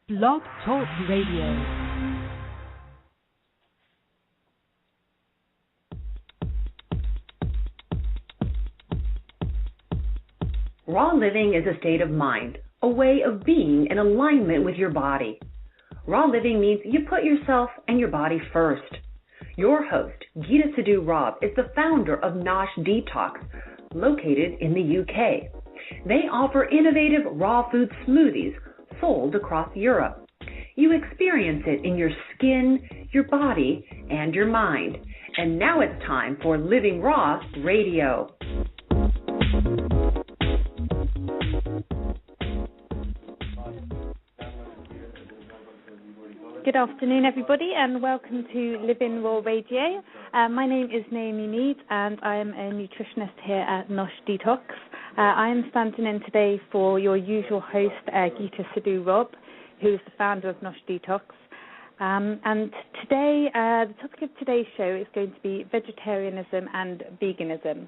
Blog Talk Radio. Raw living is a state of mind, a way of being in alignment with your body. Raw living means you put yourself and your body first. Your host, sidhu-robb, is the founder of Nosh Detox, located in the UK. They offer innovative raw food smoothies sold across Europe. You experience it in your skin, your body, and your mind. And now it's time for Living Raw Radio. Good afternoon, everybody, and welcome to Living Raw Radio. My name is Naomi Mead, and I am a nutritionist here at Nosh Detox. I am standing in today for your usual host, sidhu-robb, who is the founder of Nosh Detox. And today, the topic of today's show is going to be vegetarianism and veganism.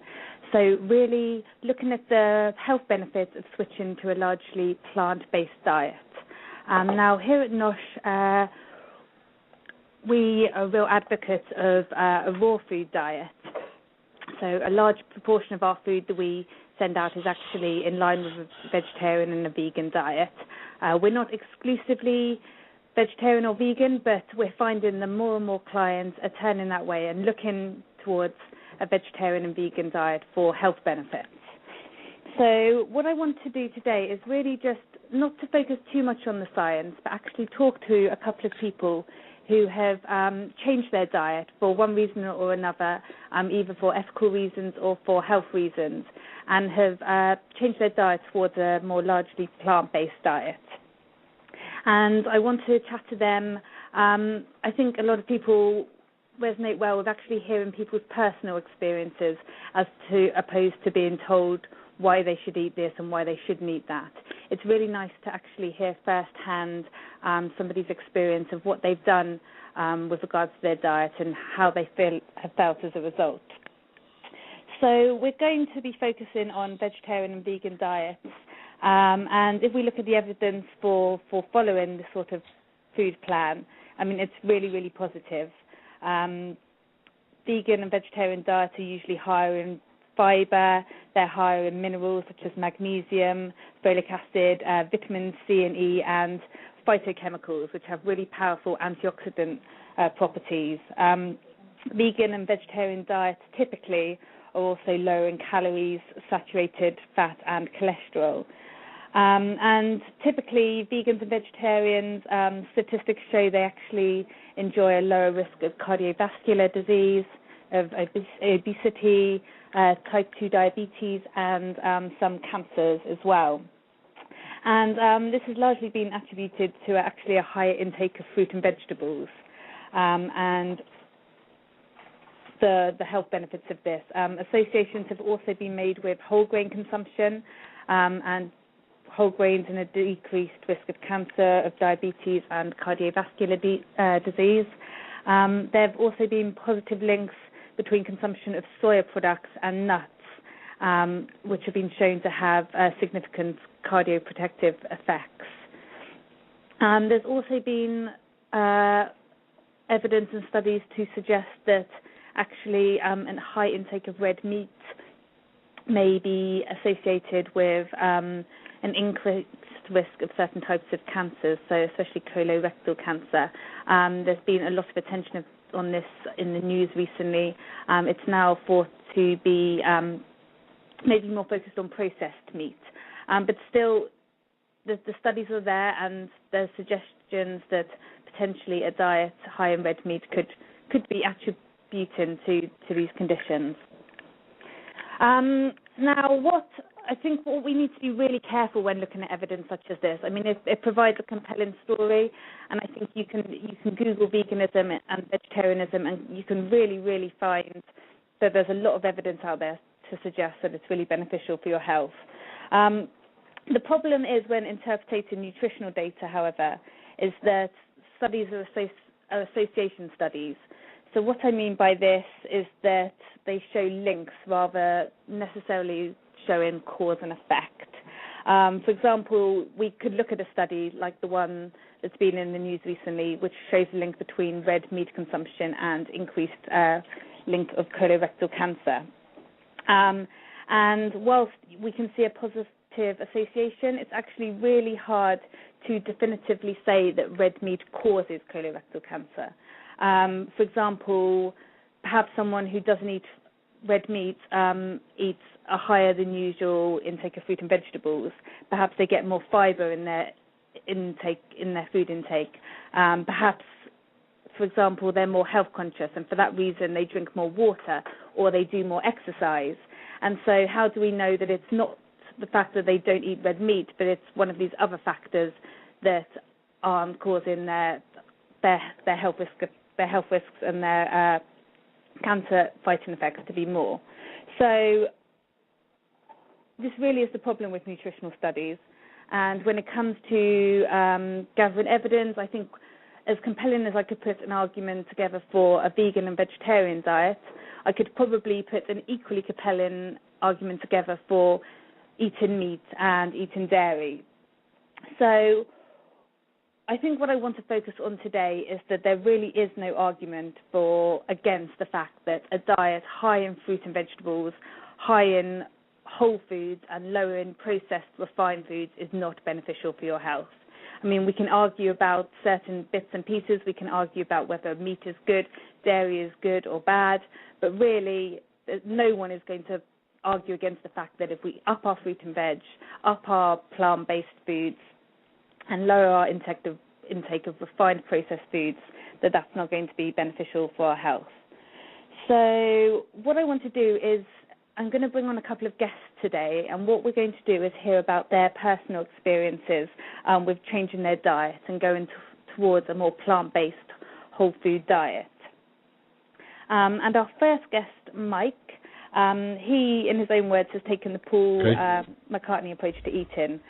So really looking at the health benefits of switching to a largely plant-based diet. Now, here at Nosh, we are real advocates of a raw food diet. So a large proportion of our food that we send out is actually in line with a vegetarian and a vegan diet. We're not exclusively vegetarian or vegan, but we're finding that more and more clients are turning that way and looking towards a vegetarian and vegan diet for health benefits. So what I want to do today is really just not to focus too much on the science, but actually talk to a couple of people who have changed their diet for one reason or another, either for ethical reasons or for health reasons, and have changed their diet towards a more largely plant-based diet. And I want to chat to them. I think a lot of people resonate well with actually hearing people's personal experiences as opposed to being told why they should eat this and why they shouldn't eat that. It's really nice to actually hear firsthand somebody's experience of what they've done with regards to their diet and how they have felt as a result. So we're going to be focusing on vegetarian and vegan diets. And if we look at the evidence for following this sort of food plan, I mean, it's really, really positive. Vegan and vegetarian diets are usually higher in fiber, they're higher in minerals such as magnesium, folic acid, vitamins C and E, and phytochemicals, which have really powerful antioxidant properties. Vegan and vegetarian diets typically are also lower in calories, saturated fat, and cholesterol. And typically, vegans and vegetarians, statistics show they actually enjoy a lower risk of cardiovascular disease, of obesity, type 2 diabetes, and some cancers as well. And this has largely been attributed to actually a higher intake of fruit and vegetables and the health benefits of this. Associations have also been made with whole grain consumption and whole grains and a decreased risk of cancer, of diabetes, and cardiovascular disease. There have also been positive links between consumption of soya products and nuts, which have been shown to have significant cardioprotective effects. There's also been evidence and studies to suggest that actually a high intake of red meat may be associated with an increased risk of certain types of cancers, so especially colorectal cancer. There's been a lot of attention on this in the news recently. It's now thought to be maybe more focused on processed meat. But still, the studies are there, and there's suggestions that potentially a diet high in red meat could be attributing to these conditions. Now, what we need to be really careful when looking at evidence such as this. I mean, it provides a compelling story, and I think you can Google veganism and vegetarianism, and you can really, really find that there's a lot of evidence out there to suggest that it's really beneficial for your health. The problem is when interpreting nutritional data, however, is that studies are association studies. So what I mean by this is that they show links rather necessarily showing cause and effect. For example, we could look at a study like the one that's been in the news recently, which shows a link between red meat consumption and increased link of colorectal cancer. And whilst we can see a positive association, it's actually really hard to definitively say that red meat causes colorectal cancer. For example, perhaps someone who doesn't eat red meat eats a higher than usual intake of fruit and vegetables. Perhaps they get more fibre in their food intake. Perhaps, for example, they're more health conscious, and for that reason they drink more water or they do more exercise. And so how do we know that it's not the fact that they don't eat red meat, but it's one of these other factors that are causing their health risks and their cancer fighting effects to be more? So this really is the problem with nutritional studies. And when it comes to gathering evidence, I think as compelling as I could put an argument together for a vegan and vegetarian diet, I could probably put an equally compelling argument together for eating meat and eating dairy. So I think what I want to focus on today is that there really is no argument against the fact that a diet high in fruit and vegetables, high in whole foods and low in processed refined foods is not beneficial for your health. I mean, we can argue about certain bits and pieces. We can argue about whether meat is good, dairy is good or bad, but really no one is going to argue against the fact that if we up our fruit and veg, up our plant-based foods, and lower our intake of refined processed foods, that's not going to be beneficial for our health. So what I want to do is I'm going to bring on a couple of guests today, and what we're going to do is hear about their personal experiences with changing their diet and going towards a more plant-based whole food diet. And our first guest, Mike, he, in his own words, has taken the Paul McCartney approach to eating.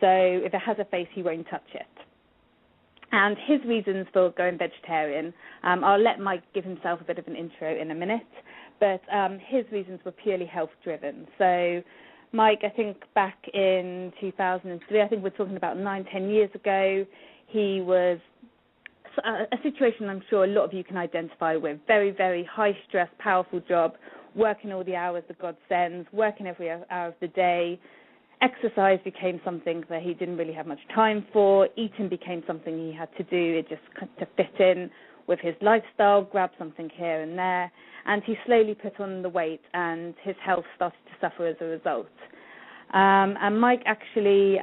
So if it has a face, he won't touch it. And his reasons for going vegetarian, I'll let Mike give himself a bit of an intro in a minute, but his reasons were purely health-driven. So Mike, I think back in 2003, I think we're talking about 9-10 years ago, he was a situation I'm sure a lot of you can identify with, very, very high-stress, powerful job, working all the hours that God sends, working every hour of the day. Exercise became something that he didn't really have much time for. Eating became something he had to do. It just to fit in with his lifestyle, grab something here and there. And he slowly put on the weight, and his health started to suffer as a result. And Mike actually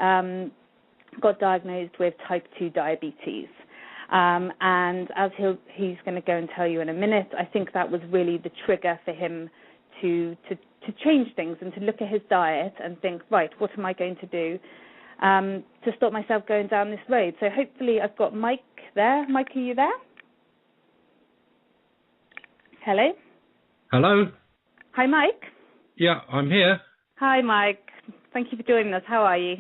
got diagnosed with type 2 diabetes. And as he's going to go and tell you in a minute, I think that was really the trigger for him to change things and to look at his diet and think, right, what am I going to do to stop myself going down this road? So hopefully I've got Mike there. Mike, are you there? Hello? Hello? Hi, Mike. Yeah, I'm here. Hi, Mike. Thank you for joining us. How are you?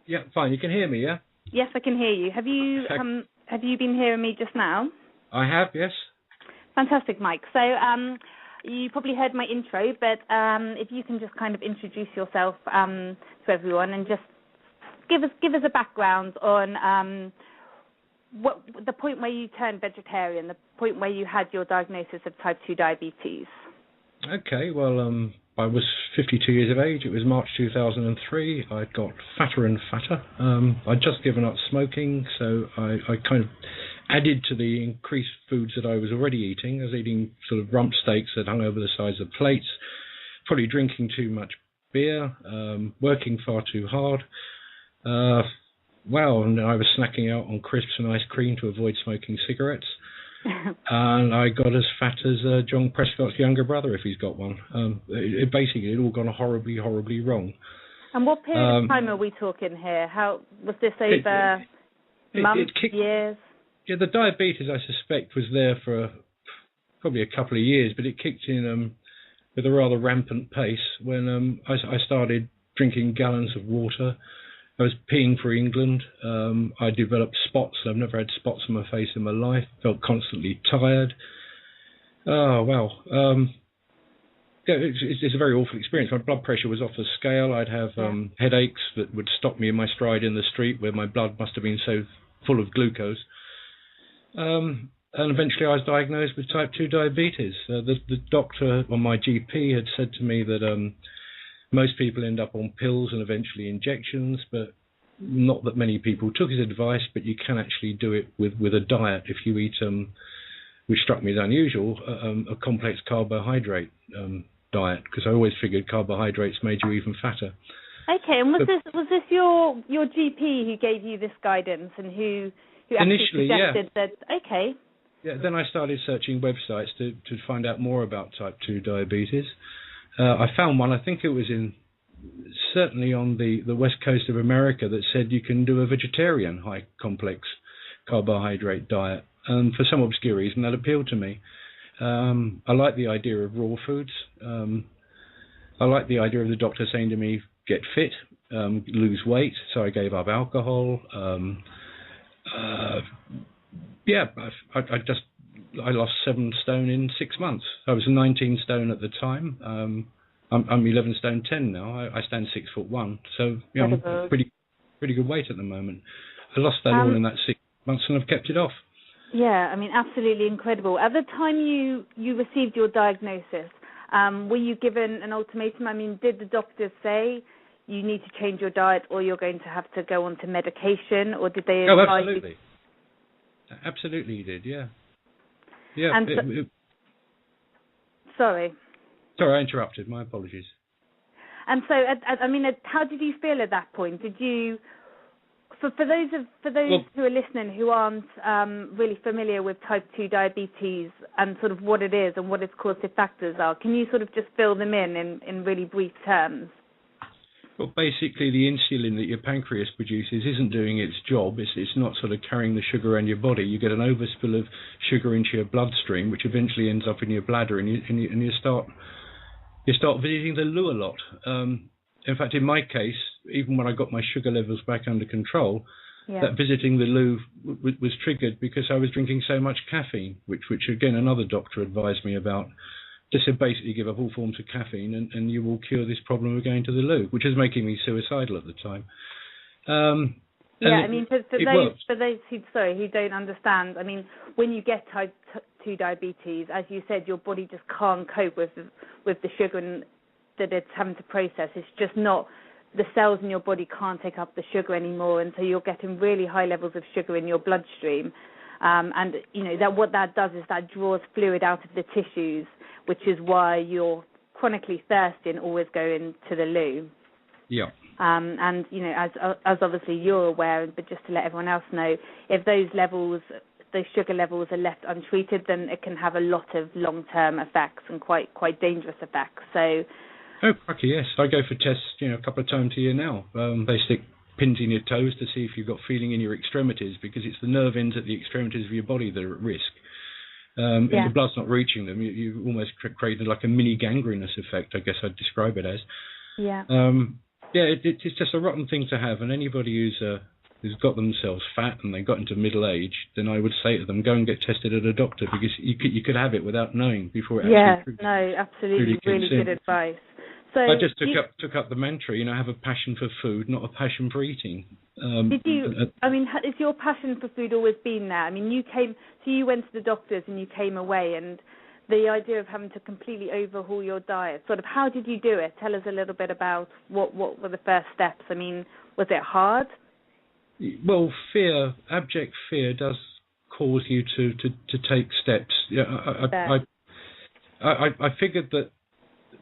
Yeah, fine. You can hear me, yeah? Yes, I can hear you. Have you been hearing me just now? I have, yes. Fantastic, Mike. So you probably heard my intro, but if you can just kind of introduce yourself to everyone and just give us a background on what the point where you turned vegetarian, the point where you had your diagnosis of type 2 diabetes. Okay, well, I was 52 years of age. It was March 2003. I got fatter and fatter. I'd just given up smoking, so I kind of added to the increased foods that I was already eating. I was eating sort of rump steaks that hung over the sides of plates, probably drinking too much beer, working far too hard. And I was snacking out on crisps and ice cream to avoid smoking cigarettes. And I got as fat as John Prescott's younger brother, if he's got one. It all gone horribly, horribly wrong. And what period of time are we talking here? How was this over months, years? Yeah, the diabetes, I suspect, was there for probably a couple of years, but it kicked in with a rather rampant pace when I started drinking gallons of water. I was peeing for England. I developed spots. I've never had spots on my face in my life. Felt constantly tired. Oh, well. It's a very awful experience. My blood pressure was off the scale. I'd have headaches that would stop me in my stride in the street where my blood must have been so full of glucose. And eventually I was diagnosed with type 2 diabetes. The doctor, or my GP, had said to me that most people end up on pills and eventually injections, but not that many people took his advice, but you can actually do it with a diet if you eat, which struck me as unusual, a complex carbohydrate diet, because I always figured carbohydrates made you even fatter. Okay, and was this your GP who gave you this guidance and who initially, suggested that? Okay. Yeah. Then I started searching websites to find out more about type 2 diabetes. I found one. I think it was certainly on the west coast of America, that said you can do a vegetarian high complex carbohydrate diet. And for some obscure reason, that appealed to me. I like the idea of raw foods. I like the idea of the doctor saying to me, get fit, lose weight. So I gave up alcohol. I lost 7 stone in 6 months. I was 19 stone at the time. I'm 11 stone 10 now. I stand 6'1", so I'm pretty good weight at the moment. I lost that all in that 6 months, and I've kept it off. Yeah, I mean, absolutely incredible. At the time you received your diagnosis, were you given an ultimatum? I mean, did the doctors say you need to change your diet or you're going to have to go on to medication, or did they advise absolutely. you? Absolutely you did, yeah. Yeah. And sorry, I interrupted. My apologies. And so, how did you feel at that point? Did you... For those who are listening who aren't really familiar with type 2 diabetes and sort of what it is and what its causative factors are, can you sort of just fill them in really brief terms? Well, basically, the insulin that your pancreas produces isn't doing its job. It's not sort of carrying the sugar around your body. You get an overspill of sugar into your bloodstream, which eventually ends up in your bladder, and you start visiting the loo a lot. In fact, in my case, even when I got my sugar levels back under control, that visiting the loo was triggered because I was drinking so much caffeine, which again, another doctor advised me about. Just said basically give up all forms of caffeine and you will cure this problem of going to the loo, which was making me suicidal at the time. For those who don't understand, I mean, when you get type 2 diabetes, as you said, your body just can't cope with the sugar that it's having to process. It's just not, the cells in your body can't take up the sugar anymore, and so you're getting really high levels of sugar in your bloodstream. And what that does is that draws fluid out of the tissues, which is why you're chronically thirsty and always going to the loo. Yeah. And as obviously you're aware, but just to let everyone else know, if those sugar levels are left untreated, then it can have a lot of long-term effects and quite dangerous effects. So. Oh, cracky, yes. I go for tests, a couple of times a year now. They stick pins in your toes to see if you've got feeling in your extremities, because it's the nerve ends at the extremities of your body that are at risk. If the blood's not reaching them, you almost create like a mini gangrenous effect, I guess I'd describe it as. Yeah. It's just a rotten thing to have, and anybody who's got themselves fat and they got into middle age, then I would say to them, go and get tested at a doctor, because you could have it without knowing before it actually. Yeah, no, absolutely, really good advice. So I just took up the mantra, have a passion for food, not a passion for eating. Has your passion for food always been there? I mean, you went to the doctors and you came away, and the idea of having to completely overhaul your diet, sort of, how did you do it? Tell us a little bit about what were the first steps. I mean, was it hard? Well, abject fear does cause you to take steps. Yeah, I figured that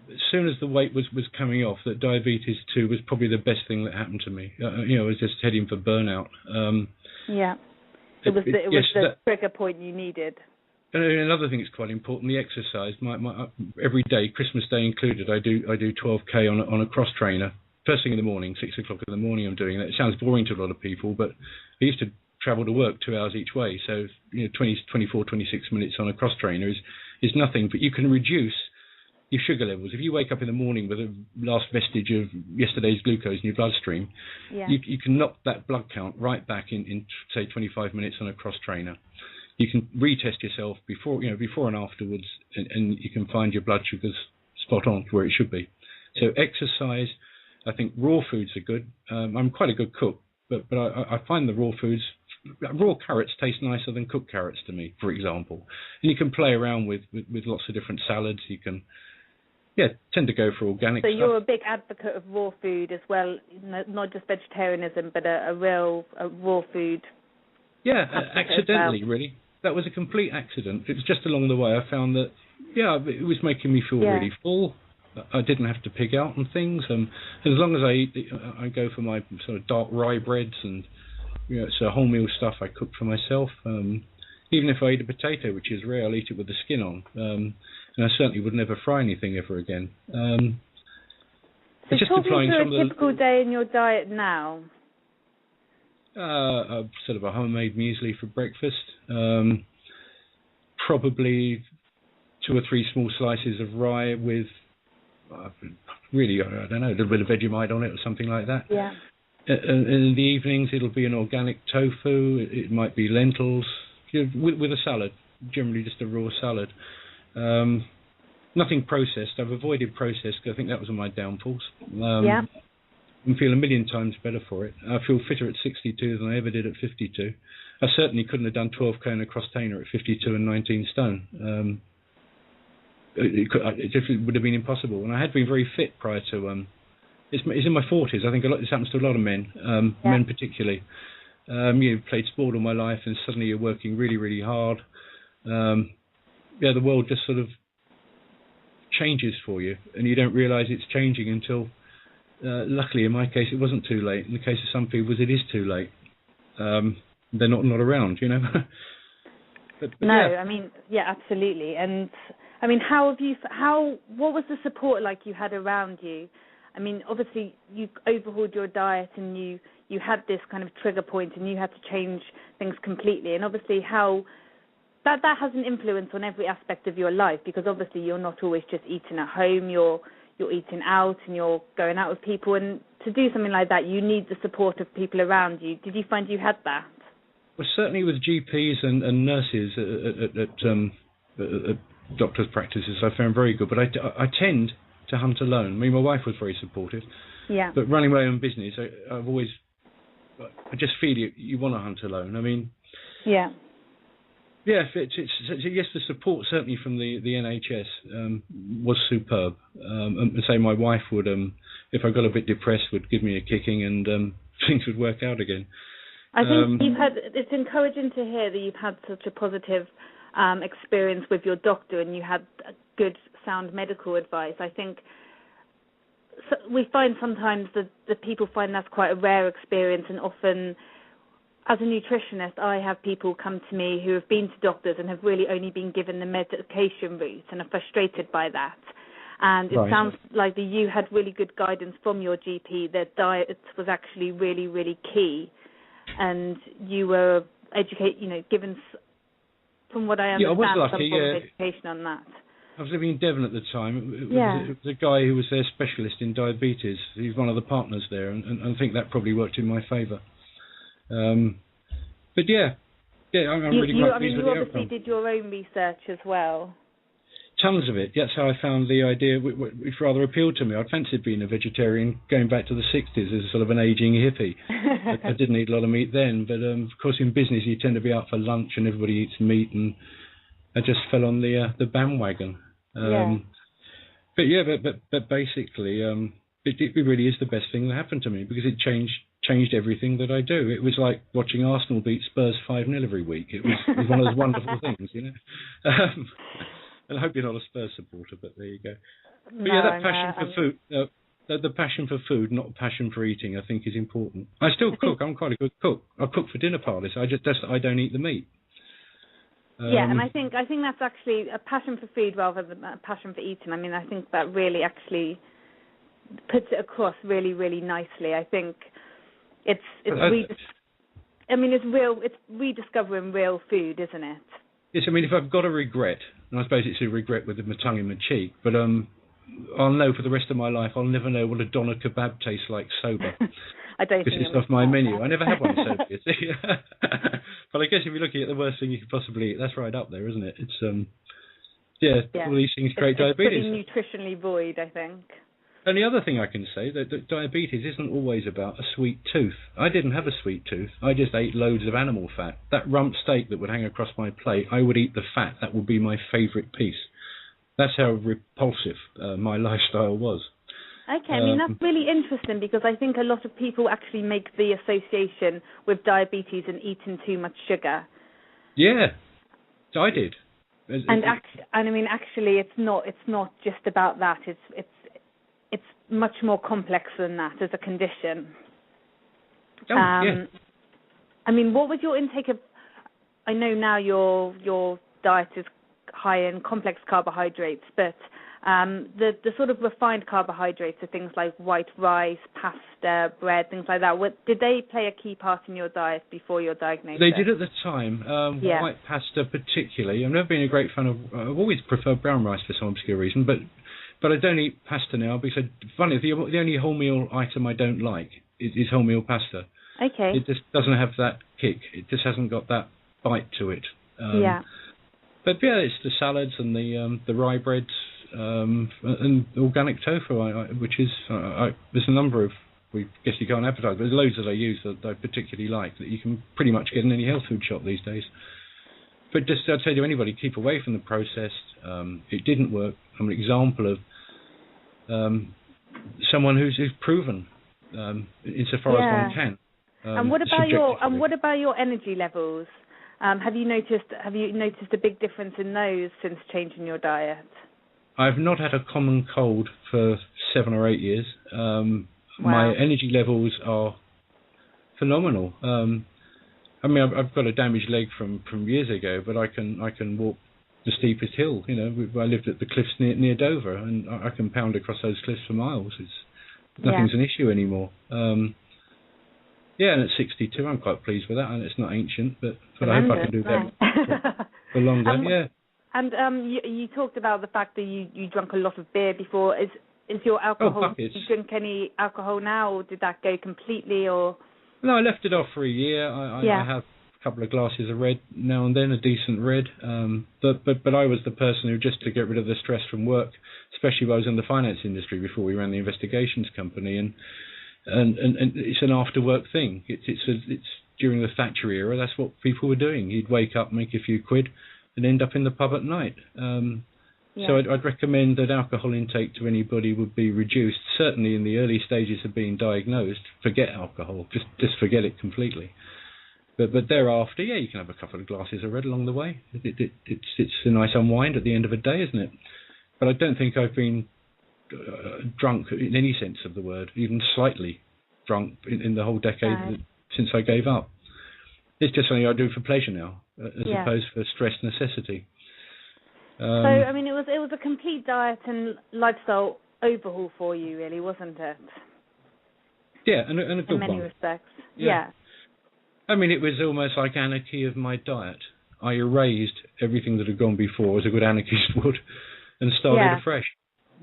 as soon as the weight was coming off, that diabetes 2 was probably the best thing that happened to me. I was just heading for burnout. It was the trigger point you needed. And another thing that's quite important, the exercise. My every day, Christmas Day included, I do 12k on a cross trainer. First thing in the morning, 6 o'clock in the morning, I'm doing that. It sounds boring to a lot of people, but I used to travel to work 2 hours each way. So 24, 26 minutes on a cross trainer is nothing. But you can reduce your sugar levels. If you wake up in the morning with a last vestige of yesterday's glucose in your bloodstream, you can knock that blood count right back in say 25 minutes on a cross trainer. You can retest yourself before and afterwards, and you can find your blood sugars spot on where it should be. So exercise, I think raw foods are good. I'm quite a good cook, but I find the raw foods raw carrots taste nicer than cooked carrots to me, for example. And you can play around with lots of different salads. You can, tend to go for organic stuff. So you're a big advocate of raw food as well, not just vegetarianism, but a real raw food. Yeah, accidentally, really. That was a complete accident. It was just along the way I found that, it was making me feel really full. I didn't have to pig out on things. And as long as I eat, I go for my sort of dark rye breads and, so wholemeal stuff I cook for myself. Even if I eat a potato, which is rare, I'll eat it with the skin on. And I certainly would never fry anything ever again. So talk me through a typical day in your diet now. Sort of a homemade muesli for breakfast. Probably 2 or 3 small slices of rye with, really, I don't know, a little bit of Vegemite on it or something like that. Yeah. And in the evenings, it'll be an organic tofu. It might be lentils, with a salad, generally just a raw salad. Nothing processed. I've avoided processed because I think that was one of my downfalls. And feel a million times better for it. I feel fitter at 62 than I ever did at 52. I certainly couldn't have done 12 kone across Tainer at 52 and 19 stone. It just would have been impossible. And I had been very fit prior to... It's in my 40s. I think this happens to a lot of men, men particularly. Played sport all my life and suddenly you're working really, really hard. The world just sort of changes for you and you don't realise it's changing until... luckily, in my case, it wasn't too late. In the case of some people, it is too late. They're not around, but no, I mean, absolutely. And I mean, what was the support like you had around you? I mean, obviously, you overhauled your diet and you had this kind of trigger point and you had to change things completely. And obviously, how that has an influence on every aspect of your life because obviously you're not always just eating at home. You're eating out and you're going out with people, and to do something like that, you need the support of people around you. Did you find you had that? Well, certainly with GPs and nurses at doctors' practices, I found very good. But I tend to hunt alone. I mean, my wife was very supportive. Yeah. But running my own business, I just feel you want to hunt alone. I mean. Yeah. Yeah, it's yes, the support certainly from the NHS was superb. And say my wife would, if I got a bit depressed, would give me a kicking and things would work out again. I think it's encouraging to hear that you've had such a positive experience with your doctor and you had good, sound medical advice. I think we find sometimes that the people find that's quite a rare experience, and often as a nutritionist, I have people come to me who have been to doctors and have really only been given the medication route and are frustrated by that. And it sounds like that you had really good guidance from your GP that diet was actually really, really key. And you were given, from what I understand, I was lucky, some form of education on that. I was living in Devon at the time. It was a guy who was their specialist in diabetes. He's one of the partners there, and I think that probably worked in my favour. But I'm really quite pleased with the outcome. You obviously did your own research as well. Tons of it. That's how I found the idea, which rather appealed to me. I'd fancied being a vegetarian going back to the 60s as sort of an ageing hippie. I didn't eat a lot of meat then, but of course in business you tend to be out for lunch and everybody eats meat, and I just fell on the bandwagon. But basically, it really is the best thing that happened to me because it changed everything that I do. It was like watching Arsenal beat Spurs 5-0 every week. It was one of those wonderful things, And I hope you're not a Spurs supporter, but there you go. But that passion for food, the passion for food, not passion for eating, I think is important. I still cook. I'm quite a good cook. I cook for dinner parties. I don't eat the meat. And I think that's actually a passion for food rather than a passion for eating. I mean, I think that really actually puts it across really, really nicely. I think it's rediscovering real food, isn't it? Yes, I mean, if I've got a regret, and I suppose it's a regret with my tongue in my cheek, but I'll know for the rest of my life I'll never know what a doner kebab tastes like sober. I don't think because it's off my menu. I never had one sober, you see. But I guess if you're looking at the worst thing you could possibly eat, that's right up there, isn't it? It's all these things create diabetes. It's pretty nutritionally void, I think. And the other thing I can say, that diabetes isn't always about a sweet tooth. I didn't have a sweet tooth. I just ate loads of animal fat. That rump steak that would hang across my plate, I would eat the fat. That would be my favourite piece. That's how repulsive my lifestyle was. Okay, I mean, that's really interesting, because I think a lot of people actually make the association with diabetes and eating too much sugar. Yeah, I did. And I mean, actually, it's not just about that. It's much more complex than that as a condition. Yeah. I mean, what was your intake of? I know now your diet is high in complex carbohydrates, but the sort of refined carbohydrates are things like white rice, pasta, bread, things like that. Did they play a key part in your diet before your diagnosis? They did at the time. White pasta particularly. I've never been a great fan of. I've always preferred brown rice for some obscure reason, but I don't eat pasta now because, funny, the only wholemeal item I don't like is wholemeal pasta. Okay. It just doesn't have that kick. It just hasn't got that bite to it. But yeah, it's the salads and the rye breads and organic tofu, which is there's a number of, we guess you can't advertise, but there's loads that I use that I particularly like that you can pretty much get in any health food shop these days. But just I'd say to anybody, keep away from the processed. It didn't work. I'm an example of someone who's proven insofar as one can. And what about your energy levels? Have you noticed a big difference in those since changing your diet? I've not had a common cold for 7 or 8 years. Wow. My energy levels are phenomenal. I mean, I've got a damaged leg from years ago, but I can walk the steepest hill. You know, I lived at the cliffs near Dover, and I can pound across those cliffs for miles. Nothing's an issue anymore. And at 62, I'm quite pleased with that, and it's not ancient, but I hope I can do that for longer. And you talked about the fact that you drank a lot of beer before. Is your alcohol? Do you drink any alcohol now, or did that go completely? Or no, I left it off for a year. I have a couple of glasses of red now and then, a decent red. But I was the person who, just to get rid of the stress from work, especially when I was in the finance industry before we ran the investigations company, and it's an after work thing. It's during the Thatcher era. That's what people were doing. You'd wake up, make a few quid, and end up in the pub at night. So I'd recommend that alcohol intake to anybody would be reduced. Certainly in the early stages of being diagnosed, forget alcohol. Just forget it completely. But thereafter, you can have a couple of glasses of red along the way. It's a nice unwind at the end of a day, isn't it? But I don't think I've been drunk in any sense of the word, even slightly drunk in the whole decade since I gave up. It's just something I do for pleasure now, as opposed for stress necessity. So, I mean, it was a complete diet and lifestyle overhaul for you, really, wasn't it? Yeah, and a good one. In many respects. Yeah. I mean, it was almost like anarchy of my diet. I erased everything that had gone before, as a good anarchist would, and started afresh.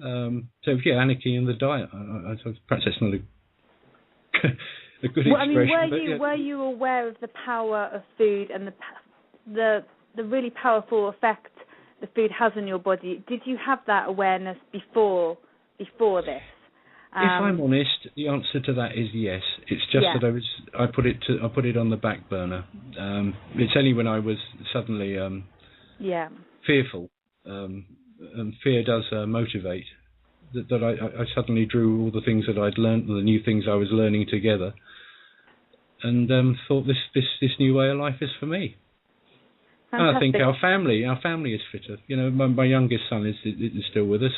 Anarchy in the diet. Perhaps that's not a good expression. I mean, were you aware of the power of food and the really powerful effect the food has on your body? Did you have that awareness before this? If I'm honest, the answer to that is yes. It's just that I put it on the back burner. It's only when I was suddenly fearful, and fear does motivate, that I suddenly drew all the things that I'd learned, the new things I was learning together, and thought this new way of life is for me. Fantastic. And I think our family is fitter. You know, my youngest son is still with us.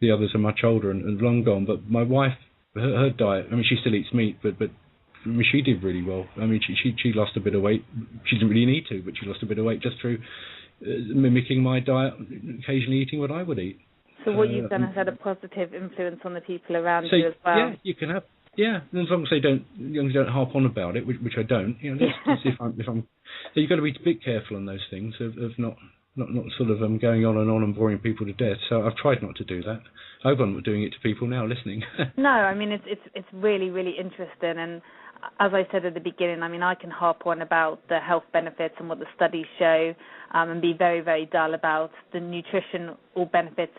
The others are much older and long gone. But my wife, her diet, I mean, she still eats meat, but I mean, she did really well. I mean, she lost a bit of weight. She didn't really need to, but she lost a bit of weight just through mimicking my diet, occasionally eating what I would eat. So what you've done has had a positive influence on the people around you as well. Yeah, you can have. Yeah, as long as they don't harp on about it, which I don't. You know, if I'm, so you've got to be a bit careful on those things of not sort of going on and boring people to death. So I've tried not to do that. I hope I'm not doing it to people now listening. No, I mean it's really, really interesting, and as I said at the beginning, I mean I can harp on about the health benefits and what the studies show, and be very, very dull about the nutritional benefits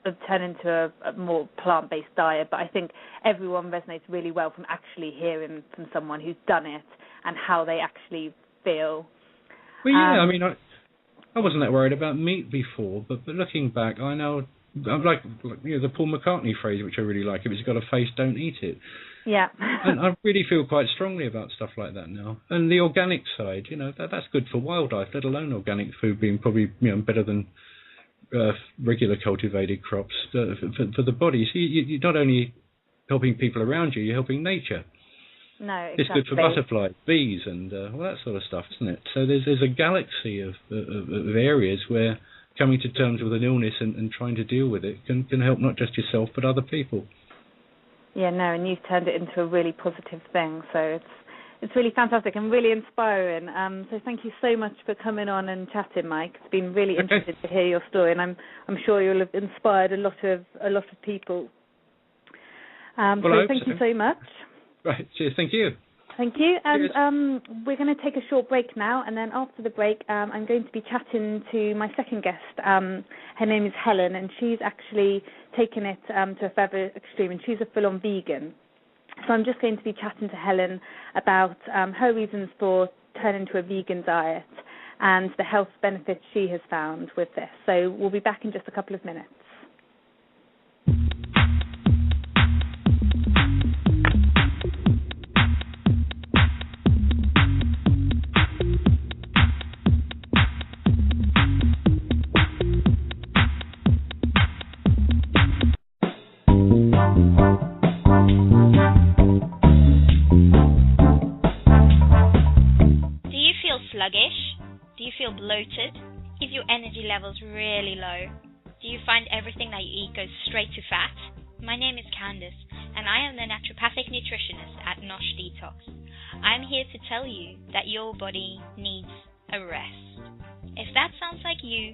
of turn into a more plant-based diet, but I think everyone resonates really well from actually hearing from someone who's done it and how they actually feel. Well, yeah, I mean, I wasn't that worried about meat before, but looking back, I know, I'm like the Paul McCartney phrase, which I really like, if it's got a face, don't eat it. Yeah. And I really feel quite strongly about stuff like that now. And the organic side, that's good for wildlife, let alone organic food being probably better than regular cultivated crops for the body. So you're not only helping people around you, you're helping nature. No, exactly. It's good for butterflies, bees, and all that sort of stuff, isn't it? So there's a galaxy of areas where coming to terms with an illness and trying to deal with it can help not just yourself but other people. Yeah, no, and you've turned it into a really positive thing, so it's really fantastic and really inspiring. So thank you so much for coming on and chatting, Mike. It's been really interesting to hear your story, and I'm sure you'll have inspired a lot of people. So thank you so much. Right, cheers, thank you. Thank you. And we're going to take a short break now, and then after the break, I'm going to be chatting to my second guest. Her name is Helen, and she's actually taken it to a further extreme, and she's a full-on vegan. So I'm just going to be chatting to Helen about her reasons for turning to a vegan diet and the health benefits she has found with this. So we'll be back in just a couple of minutes. Bloated? Is your energy levels really low? Do you find everything that you eat goes straight to fat? My name is Candice, and I am the naturopathic nutritionist at Nosh Detox. I'm here to tell you that your body needs a rest. If that sounds like you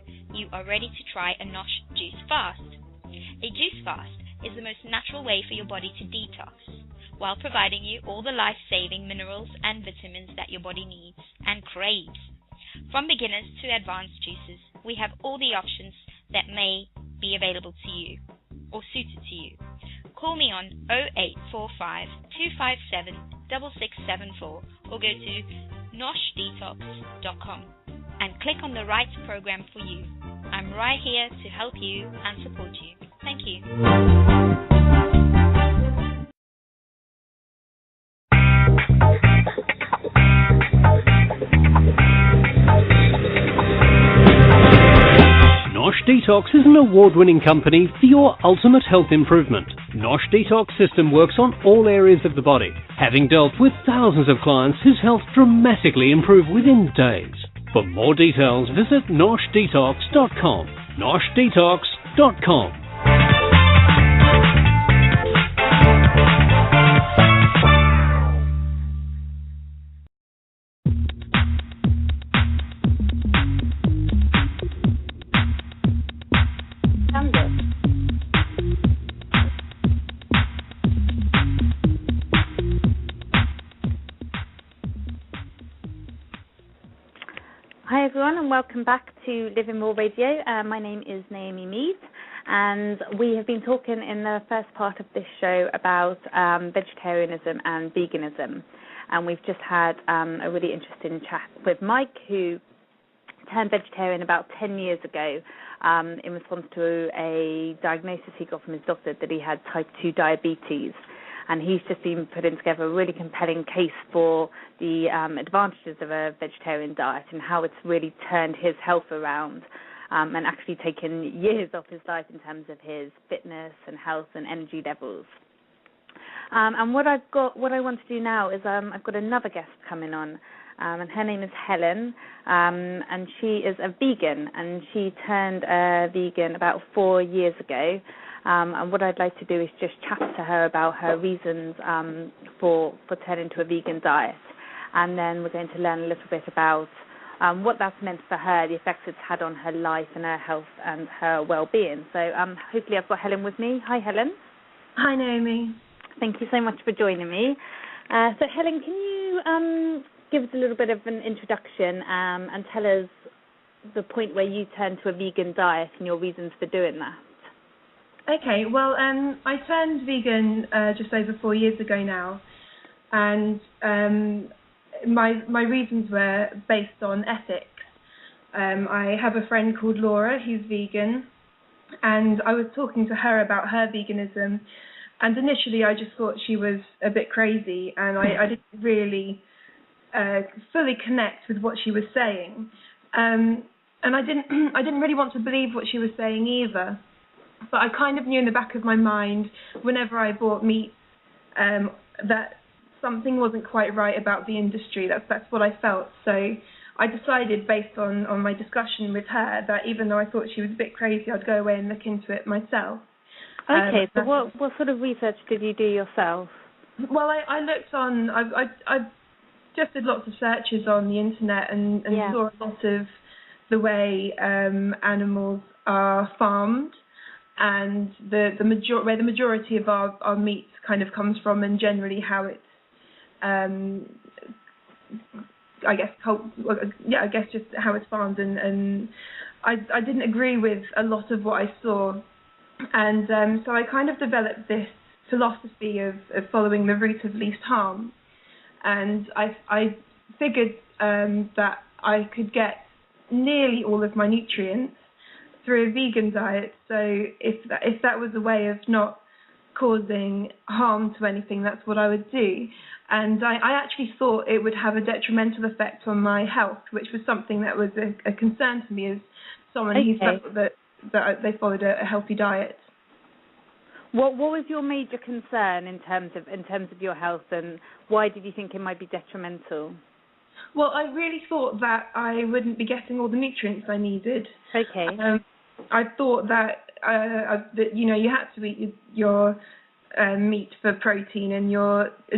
are ready to try a Nosh juice fast. A juice fast is the most natural way for your body to detox, while providing you all the life-saving minerals and vitamins that your body needs and craves. From beginners to advanced juices, we have all the options that may be available to you or suited to you. Call me on 0845 257 6674 or go to noshdetox.com and click on the right program for you. I'm right here to help you and support you. Thank you. Nosh Detox is an award-winning company for your ultimate health improvement. Nosh Detox system works on all areas of the body, having dealt with thousands of clients whose health dramatically improved within days. For more details, visit noshdetox.com. noshdetox.com. Hi everyone, and welcome back to Living Raw Radio. My name is Naomi Mead, and we have been talking in the first part of this show about vegetarianism and veganism, and we've just had a really interesting chat with Mike, who turned vegetarian about 10 years ago in response to a diagnosis he got from his doctor that he had type 2 diabetes. And he's just been putting together a really compelling case for the advantages of a vegetarian diet and how it's really turned his health around and actually taken years off his life in terms of his fitness and health and energy levels. And what I want to do now is I've got another guest coming on, and her name is Helen, and she is a vegan, and she turned vegan about 4 years ago. And what I'd like to do is just chat to her about her reasons for turning to a vegan diet. And then we're going to learn a little bit about what that's meant for her, the effects it's had on her life and her health and her well-being. So hopefully I've got Helen with me. Hi, Helen. Hi, Naomi. Thank you so much for joining me. So, Helen, can you give us a little bit of an introduction and tell us the point where you turned to a vegan diet and your reasons for doing that? Okay, well, I turned vegan just over 4 years ago now, and my reasons were based on ethics. I have a friend called Laura who's vegan, and I was talking to her about her veganism, and initially I just thought she was a bit crazy, and I didn't really fully connect with what she was saying, and I didn't really want to believe what she was saying either. But I kind of knew in the back of my mind, whenever I bought meat, that something wasn't quite right about the industry. That's what I felt. So I decided, based on my discussion with her, that even though I thought she was a bit crazy, I'd go away and look into it myself. Okay, so what sort of research did you do yourself? Well, I looked on, I just did lots of searches on the internet and saw a lot of the way animals are farmed, and where the majority of our meat kind of comes from, and generally how it's, I guess just how it's farmed, and I didn't agree with a lot of what I saw, and so I kind of developed this philosophy of following the route of least harm, and I figured that I could get nearly all of my nutrients through a vegan diet. So if that was a way of not causing harm to anything, that's what I would do. And I actually thought it would have a detrimental effect on my health, which was something that was a concern to me as someone who felt that they followed a healthy diet. What was your major concern in terms of your health, and why did you think it might be detrimental? Well, I really thought that I wouldn't be getting all the nutrients I needed. Okay. I thought that you had to eat your meat for protein and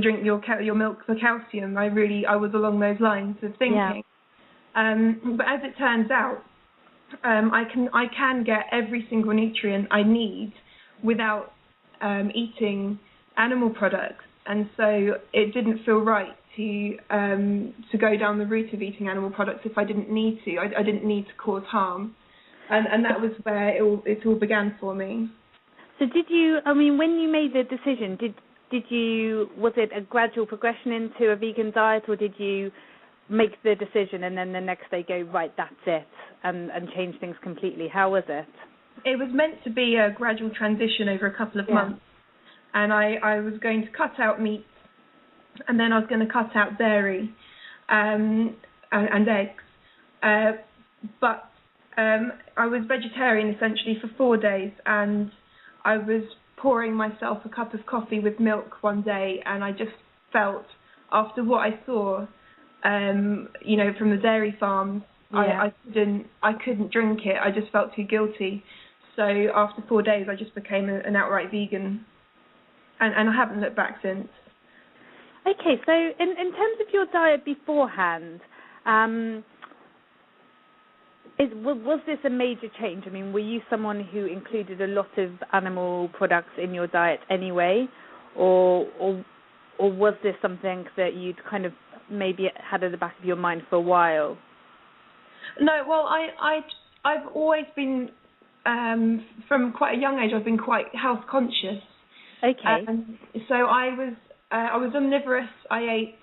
drink your milk for calcium. I was along those lines of thinking. But as it turns out, I can get every single nutrient I need without eating animal products, and so it didn't feel right to go down the route of eating animal products if I didn't need to. I didn't need to cause harm. And that was where it all began for me. So when you made the decision, was it a gradual progression into a vegan diet, or did you make the decision and then the next day go, right, that's it, and change things completely? How was it? It was meant to be a gradual transition over a couple of months. And I was going to cut out meat, and then I was going to cut out dairy and eggs. But I was vegetarian essentially for 4 days, and I was pouring myself a cup of coffee with milk one day, and I just felt, after what I saw, from the dairy farms, I couldn't drink it. I just felt too guilty. So after 4 days, I just became an outright vegan, and I haven't looked back since. Okay, so in terms of your diet beforehand, was this a major change? I mean, were you someone who included a lot of animal products in your diet anyway, or was this something that you'd kind of maybe had at the back of your mind for a while? No, well, I've always been, from quite a young age, I've been quite health conscious. Okay. So I was omnivorous. I ate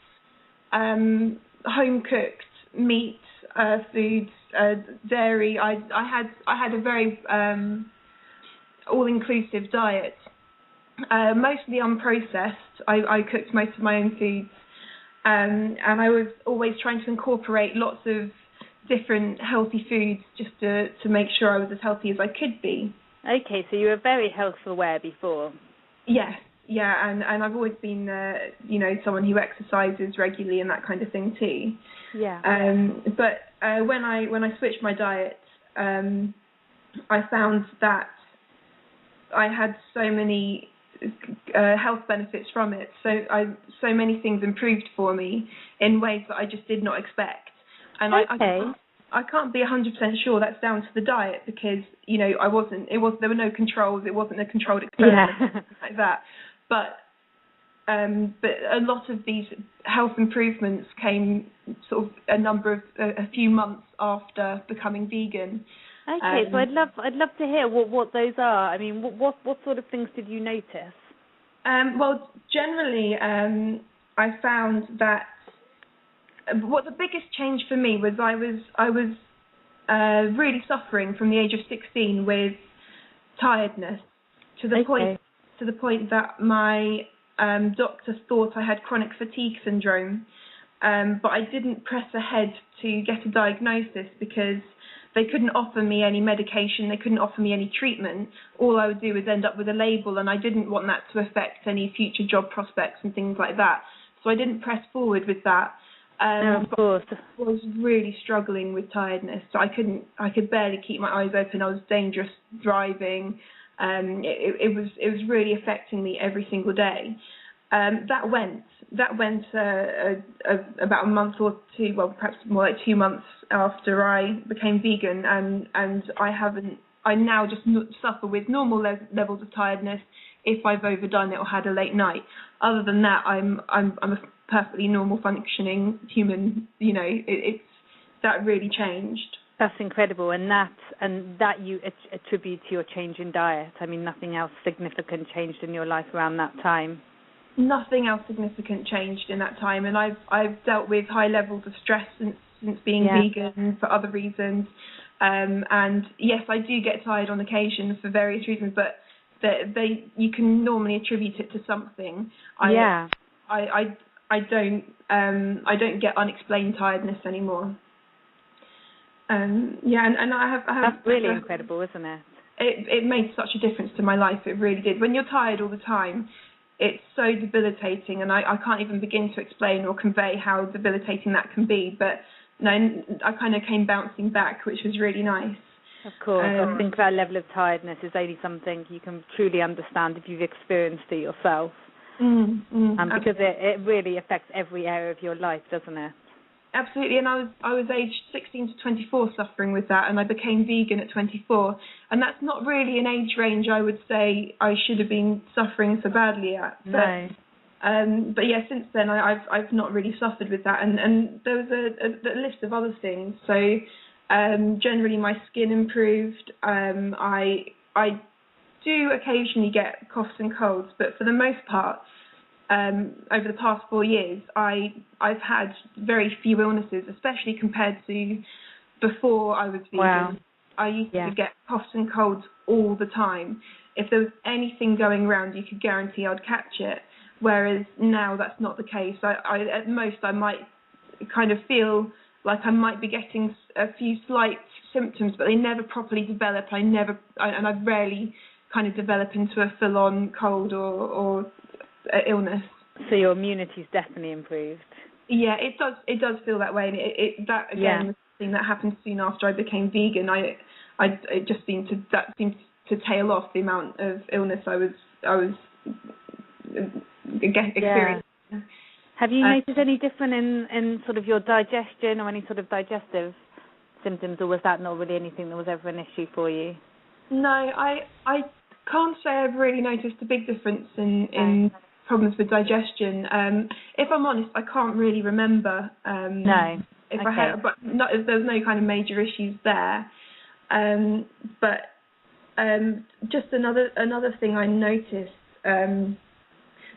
home cooked meat, foods, dairy. I had a very all-inclusive diet, mostly unprocessed. I cooked most of my own foods, and I was always trying to incorporate lots of different healthy foods just to make sure I was as healthy as I could be. Okay, so you were very health aware before. Yes, yeah, and I've always been someone who exercises regularly and that kind of thing too. Yeah. But when I switched my diet, I found that I had so many health benefits from it. So many things improved for me in ways that I just did not expect. And I can't be 100% sure that's down to the diet, because there were no controls. It wasn't a controlled experiment like that. But a lot of these health improvements came sort of a few months after becoming vegan. Okay, so I'd love to hear what those are. I mean, what sort of things did you notice? Well, generally, I found that what the biggest change for me was I was really suffering from the age of 16 with tiredness to the point that my doctor thought I had chronic fatigue syndrome, but I didn't press ahead to get a diagnosis because they couldn't offer me any medication, they couldn't offer me any treatment. All I would do was end up with a label, and I didn't want that to affect any future job prospects and things like that. So I didn't press forward with that. No, of course. I was really struggling with tiredness. So I could barely keep my eyes open. I was dangerous driving. It was really affecting me every single day. That went about a month or two, well, perhaps more like 2 months after I became vegan, and I now just suffer with normal levels of tiredness if I've overdone it or had a late night. Other than that, I'm a perfectly normal functioning human. You know, that really changed. That's incredible, and that you attribute to your change in diet. I mean, nothing else significant changed in your life around that time. Nothing else significant changed in that time, and I've dealt with high levels of stress since being vegan for other reasons. And yes, I do get tired on occasion for various reasons, but you can normally attribute it to something. I don't get unexplained tiredness anymore. And I have. That's really incredible, isn't it? It made such a difference to my life. It really did. When you're tired all the time, it's so debilitating, and I can't even begin to explain or convey how debilitating that can be. But no, I kind of came bouncing back, which was really nice. Of course, I think that level of tiredness is only something you can truly understand if you've experienced it yourself. Because it really affects every area of your life, doesn't it? Absolutely, and I was aged 16 to 24 suffering with that, and I became vegan at 24, and that's not really an age range I would say I should have been suffering so badly at. No. But yeah, since then I've not really suffered with that, and there was a list of other things. So generally my skin improved. I do occasionally get coughs and colds, but for the most part, over the past 4 years, I've had very few illnesses, especially compared to before I was vegan. Wow. I used to get coughs and colds all the time. If there was anything going around, you could guarantee I'd catch it. Whereas now that's not the case. At most I might kind of feel like I might be getting a few slight symptoms, but they never properly develop. I rarely kind of develop into a full-on cold or illness. So your immunity's definitely improved. Yeah, it does feel that way, and that again was the thing that happened soon after I became vegan. It just seemed to tail off the amount of illness I was experiencing. Yeah. Have you noticed any different in sort of your digestion or any sort of digestive symptoms, or was that not really anything that was ever an issue for you? No, I can't say I've really noticed a big difference in problems with digestion. If I'm honest, I can't really remember. If I had, but there was no kind of major issues there. Just another thing I noticed,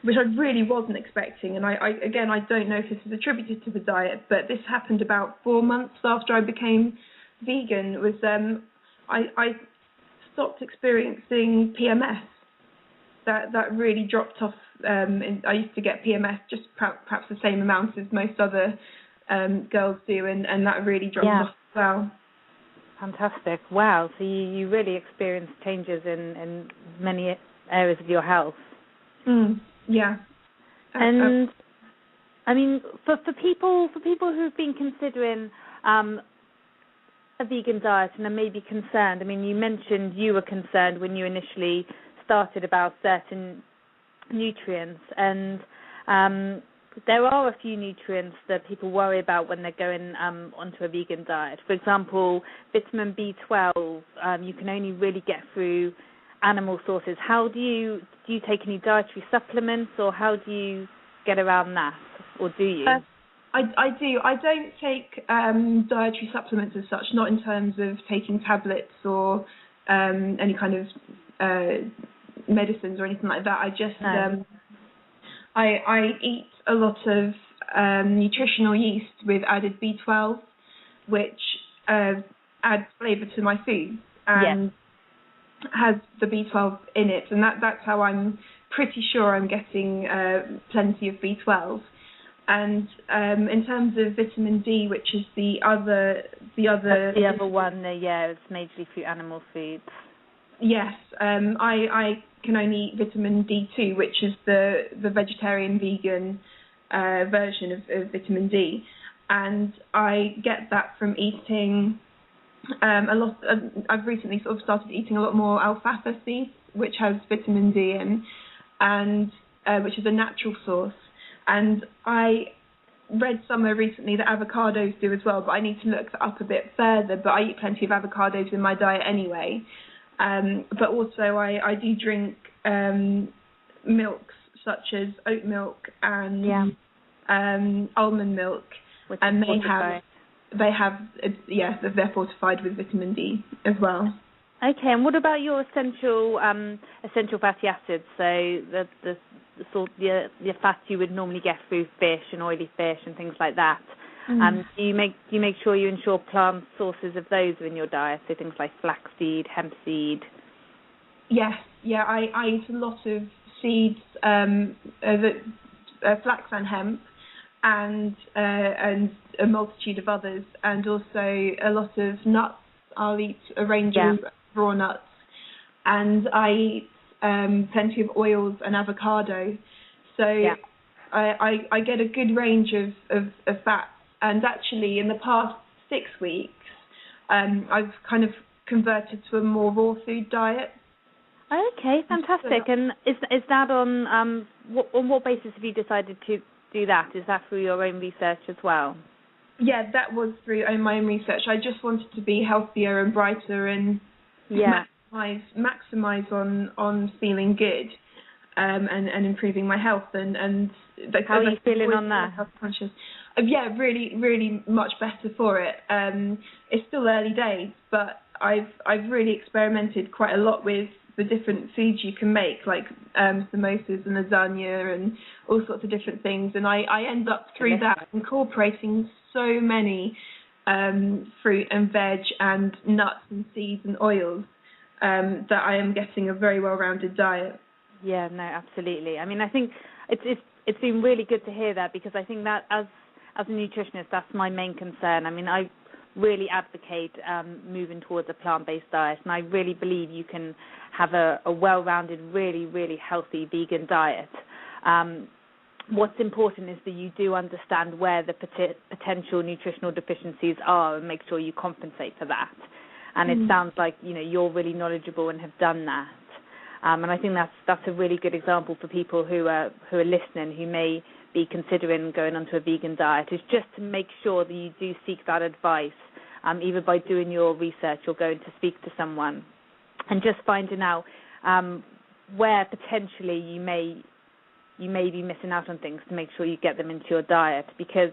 which I really wasn't expecting, and I don't know if this is attributed to the diet, but this happened about 4 months after I became vegan, was I stopped experiencing PMS. That really dropped off. I used to get PMS just perhaps the same amount as most other girls do, and that really dropped off as well. Fantastic. Wow. So you really experienced changes in many areas of your health. Yeah. And I mean, for people who've been considering a vegan diet and are maybe concerned. I mean, you mentioned you were concerned when you initially started about certain nutrients, and there are a few nutrients that people worry about when they're going onto a vegan diet. For example, vitamin B12, you can only really get through animal sources. How do you take any dietary supplements, or how do you get around that, or do you? I do. I don't take dietary supplements as such, not in terms of taking tablets or any kind of medicines or anything like that. I just I eat a lot of nutritional yeast with added B12, which adds flavour to my food and has the B12 in it, and that's how I'm pretty sure I'm getting plenty of B12. And in terms of vitamin D, which is the other one, it's majorly through animal foods. Yes, I can only eat vitamin D2, which is the vegetarian vegan version of vitamin D, and I get that from eating a lot. I've recently sort of started eating a lot more alfalfa seeds, which has vitamin D in, and which is a natural source. And I read somewhere recently that avocados do as well, but I need to look that up a bit further. But I eat plenty of avocados in my diet anyway. But also I do drink milks such as oat milk and almond milk, and they're fortified with vitamin D as well. Okay, and what about your essential fatty acids? So the fats you would normally get through fish and oily fish and things like that. Do you make sure you ensure plant sources of those in your diet? So things like flaxseed, hemp seed. Yes, I eat a lot of seeds, flax and hemp, and a multitude of others, and also a lot of nuts. I'll eat a range of raw nuts, and I eat plenty of oils and avocado. So I get a good range of fats. And actually, in the past 6 weeks, I've kind of converted to a more raw food diet. Okay, fantastic. And is that on what basis have you decided to do that? Is that through your own research as well? Yeah, that was through my own research. I just wanted to be healthier and brighter and maximize on feeling good and improving my health. And how are you feeling on that? Health conscious. Yeah, really, really much better for it. It's still early days, but I've really experimented quite a lot with the different foods you can make, like samosas and lasagna and all sorts of different things. And I end up through that incorporating so many fruit and veg and nuts and seeds and oils that I am getting a very well-rounded diet. Yeah, no, absolutely. I mean, I think it's been really good to hear that, because I think that as a nutritionist, that's my main concern. I mean, I really advocate moving towards a plant-based diet, and I really believe you can have a well-rounded, really, really healthy vegan diet. What's important is that you do understand where the potential nutritional deficiencies are and make sure you compensate for that. And it sounds like you're really knowledgeable and have done that. And I think that's a really good example for people who are listening, who may be considering going onto a vegan diet, is just to make sure that you do seek that advice, either by doing your research or going to speak to someone, and just finding out where potentially you may be missing out on things, to make sure you get them into your diet. Because,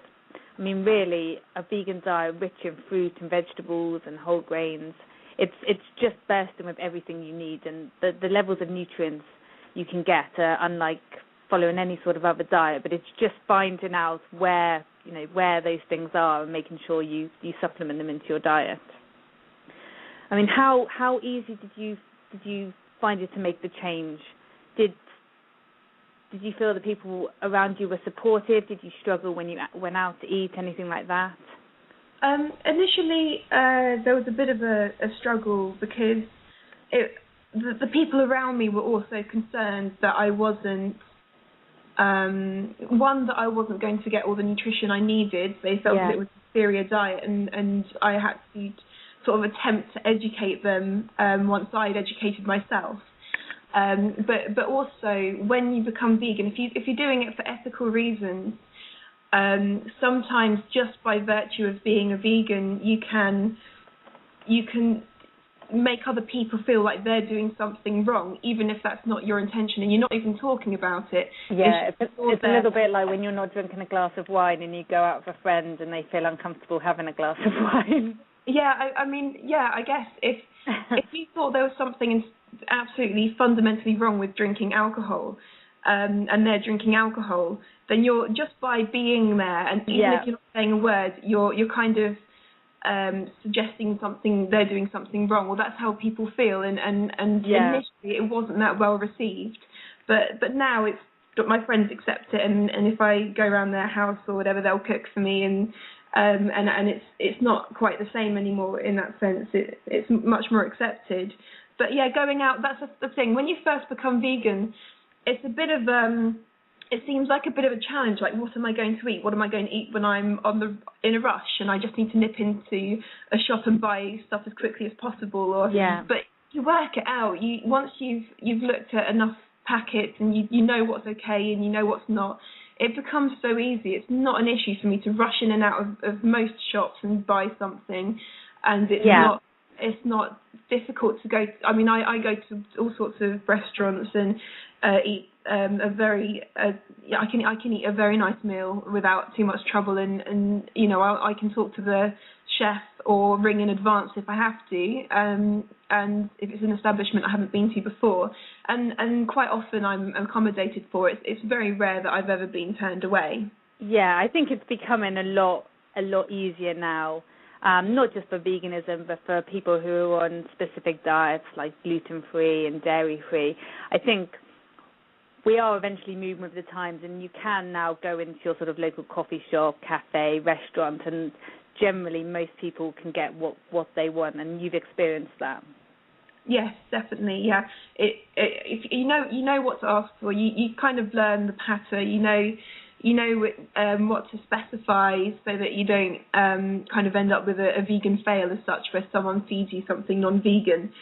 I mean, really, a vegan diet rich in fruit and vegetables and whole grains, it's just bursting with everything you need, and the levels of nutrients you can get are unlike following any sort of other diet. But it's just finding out where those things are and making sure you supplement them into your diet. I mean, how easy did you find it to make the change? Did you feel that people around you were supportive? Did you struggle when you went out to eat, anything like that? Initially, there was a bit of a struggle, because the people around me were also concerned that I wasn't going to get all the nutrition I needed. They felt that it was a inferior diet, and I had to sort of attempt to educate them once I'd educated myself. But also, when you become vegan, if you're doing it for ethical reasons, sometimes just by virtue of being a vegan, you can make other people feel like they're doing something wrong, even if that's not your intention and you're not even talking about it. Yeah, it's a little bit like when you're not drinking a glass of wine and you go out with a friend and they feel uncomfortable having a glass of wine. Yeah, I mean, I guess if you thought there was something absolutely fundamentally wrong with drinking alcohol, and they're drinking alcohol, then you're just by being there, and even if you're not saying a word, you're kind of suggesting something, they're doing something wrong. Well, that's how people feel, and initially it wasn't that well received, but now it's, my friends accept it, and if I go around their house or whatever, they'll cook for me, and it's not quite the same anymore in that sense. It's much more accepted. But going out, that's the thing. When you first become vegan, it's a bit of it seems like a bit of a challenge. Like, what am I going to eat? What am I going to eat when I'm in a rush and I just need to nip into a shop and buy stuff as quickly as possible? But you work it out. Once you've looked at enough packets and you know what's okay and you know what's not, it becomes so easy. It's not an issue for me to rush in and out of most shops and buy something, and it's not difficult to go. I mean, I go to all sorts of restaurants and eat I can eat a very nice meal without too much trouble, and I can talk to the chef or ring in advance if I have to, and if it's an establishment I haven't been to before, and quite often I'm accommodated for it. It's very rare that I've ever been turned away. Yeah, I think it's becoming a lot easier now, not just for veganism, but for people who are on specific diets like gluten-free and dairy-free. I think we are eventually moving with the times, and you can now go into your sort of local coffee shop, cafe, restaurant, and generally most people can get what they want, and you've experienced that. Yes, definitely. Yeah, if you know what to ask for. You kind of learn the patter. You know what to specify so that you don't kind of end up with a vegan fail as such, where someone feeds you something non-vegan.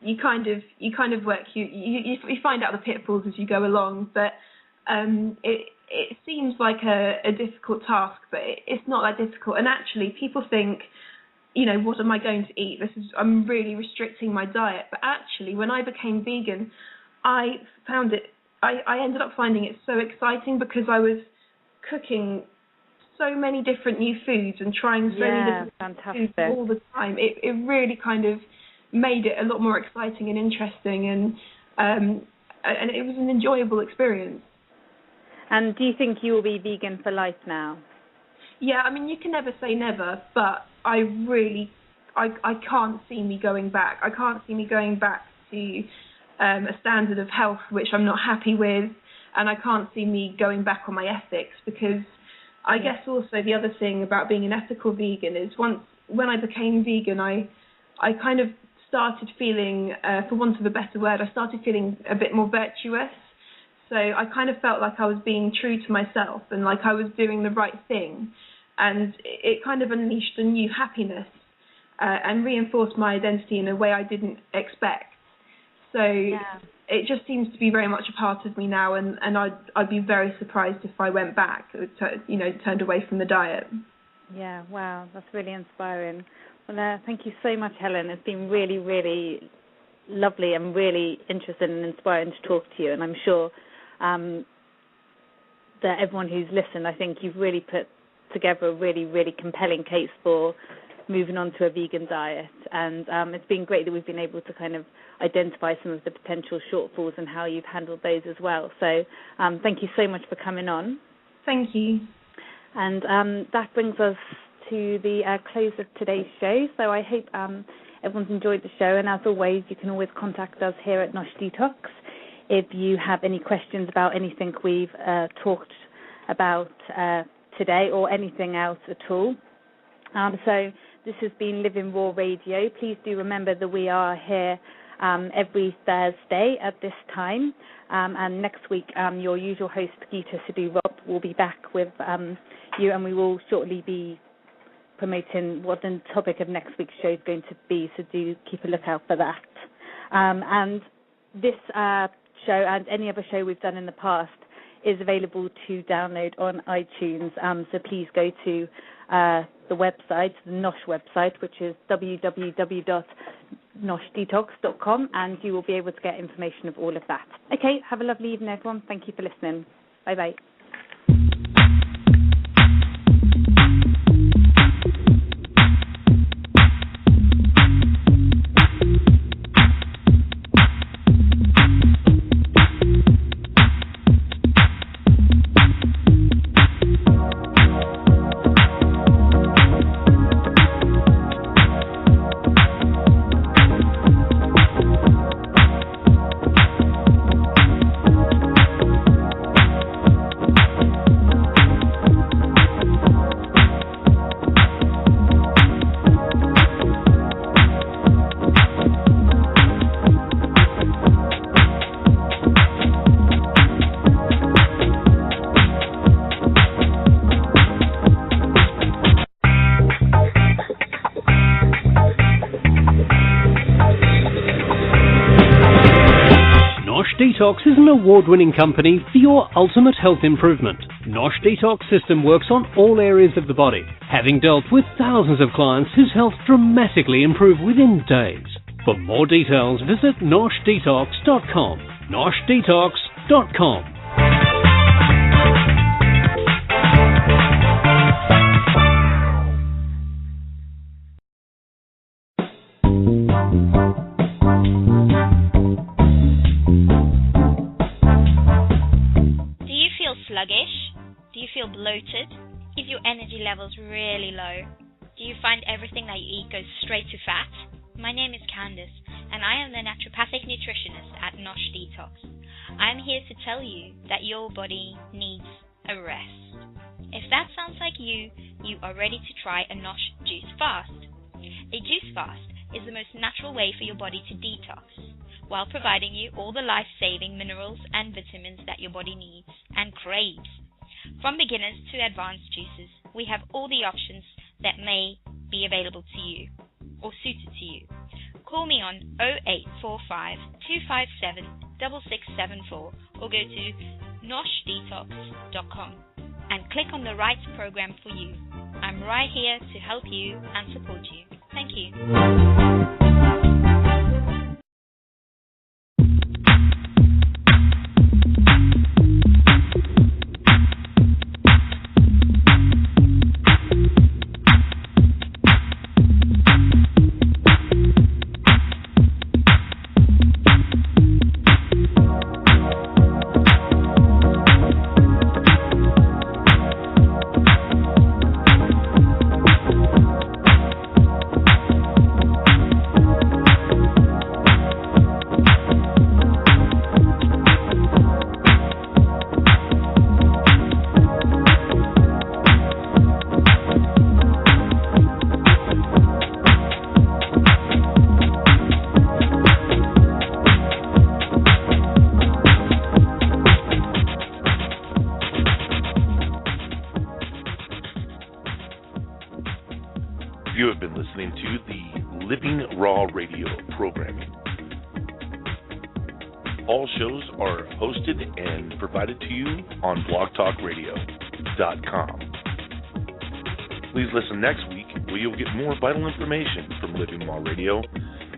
You kind of work. You find out the pitfalls as you go along, but it seems like a difficult task, but it's not that difficult. And actually, people think, what am I going to eat? I'm really restricting my diet. But actually, when I became vegan, I ended up finding it so exciting, because I was cooking so many different new foods and trying so many different foods all the time. It really kind of made it a lot more exciting and interesting, and it was an enjoyable experience. And do you think you will be vegan for life now? Yeah, I mean, you can never say never, but I can't see me going back. I can't see me going back to a standard of health which I'm not happy with, and I can't see me going back on my ethics, because I guess also the other thing about being an ethical vegan is when I became vegan, I kind of started feeling, for want of a better word, I started feeling a bit more virtuous. So I kind of felt like I was being true to myself and like I was doing the right thing. And it kind of unleashed a new happiness and reinforced my identity in a way I didn't expect. So it just seems to be very much a part of me now, and I'd be very surprised if I went back, turned away from the diet. Yeah, wow, that's really inspiring. Well, thank you so much, Helen. It's been really, really lovely and really interesting and inspiring to talk to you. And I'm sure that everyone who's listened, I think you've really put together a really, really compelling case for moving on to a vegan diet. And it's been great that we've been able to kind of identify some of the potential shortfalls and how you've handled those as well. So thank you so much for coming on. Thank you. And that brings us to the close of today's show. So I hope everyone's enjoyed the show, and as always, you can always contact us here at Nosh Detox if you have any questions about anything we've talked about today or anything else at all. So this has been Living Raw Radio. Please do remember that we are here every Thursday at this time, and next week your usual host, sidhu-robb, will be back with you, and we will shortly be promoting what the topic of next week's show is going to be, so do keep a lookout for that. And this show and any other show we've done in the past is available to download on iTunes, so please go to the website, the Nosh website, which is www.noshdetox.com, and you will be able to get information of all of that. Okay, have a lovely evening, everyone. Thank you for listening. Bye-bye. Detox is an award-winning company for your ultimate health improvement. Nosh Detox system works on all areas of the body, having dealt with thousands of clients whose health dramatically improved within days. For more details, visit noshdetox.com. noshdetox.com. Bloated? Is your energy levels really low? Do you find everything that you eat goes straight to fat? My name is Candice, and I am the naturopathic nutritionist at Nosh Detox. I am here to tell you that your body needs a rest. If that sounds like you are ready to try a Nosh juice fast. A juice fast is the most natural way for your body to detox, while providing you all the life-saving minerals and vitamins that your body needs and craves. From beginners to advanced juices, we have all the options that may be available to you or suited to you. Call me on 0845 257 6674 or go to noshdetox.com and click on the right program for you. I'm right here to help you and support you. Thank you. You have been listening to the Living Raw Radio programming. All shows are hosted and provided to you on blogtalkradio.com. Please listen next week where you'll get more vital information from Living Raw Radio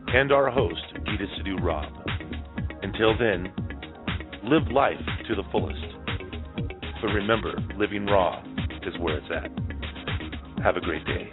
and our host, sidhu-robb. Until then, live life to the fullest. But remember, living raw is where it's at. Have a great day.